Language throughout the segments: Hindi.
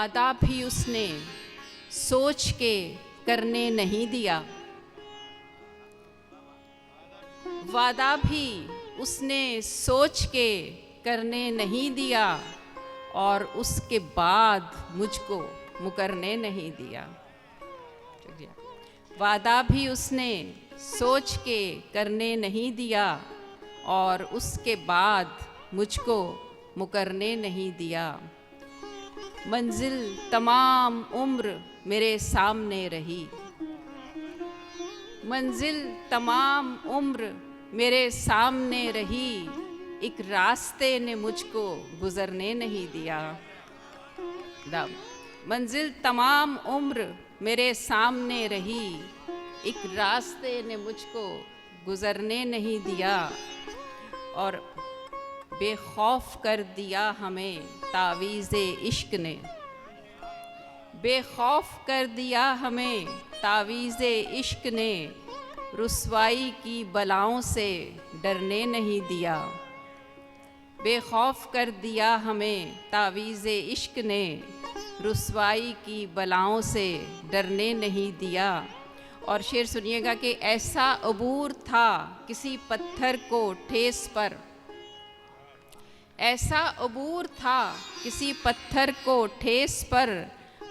वादा भी उसने सोच के करने नहीं दिया, वादा भी उसने सोच के करने नहीं दिया, और उसके बाद मुझको मुकरने नहीं दिया। वादा भी उसने सोच के करने नहीं दिया, और उसके बाद मुझको मुकरने नहीं दिया। मंजिल तमाम उम्र मेरे सामने रही, मंजिल तमाम उम्र मेरे सामने रही, एक रास्ते ने मुझको गुजरने नहीं दिया। मंजिल तमाम उम्र मेरे सामने रही, एक रास्ते ने मुझको गुजरने नहीं दिया, और बेखौफ कर दिया हमें तावीज़े इश्क ने, बेखौफ कर दिया हमें तावीज़े इश्क ने, रुसवाई की बलाओं से डरने नहीं दिया। बेखौफ कर दिया हमें तावीज़े इश्क ने, रुसवाई की बलाओं से डरने नहीं दिया। और शेर सुनिएगा कि ऐसा अबूर था किसी पत्थर को ठेस पर, ऐसा अबूर था किसी पत्थर को ठेस पर,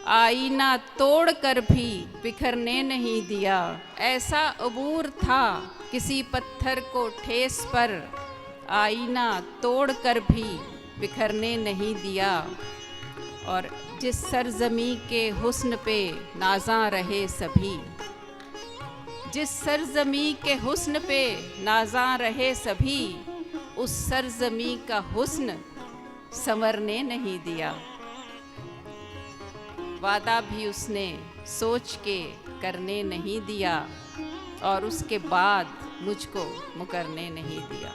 आईना तोड़ कर भी बिखरने नहीं दिया। ऐसा अबूर था किसी पत्थर को ठेस पर, आईना तोड़ कर भी बिखरने नहीं दिया। और जिस सरजमी के हुस्न पे नाज़ां रहे सभी, जिस सरजमी के हुस्न पे नाज़ां रहे सभी, उस सरजमी का हुस्न संवरने नहीं दिया। वादा भी उसने सोच के करने नहीं दिया, और उसके बाद मुझको मुकरने नहीं दिया।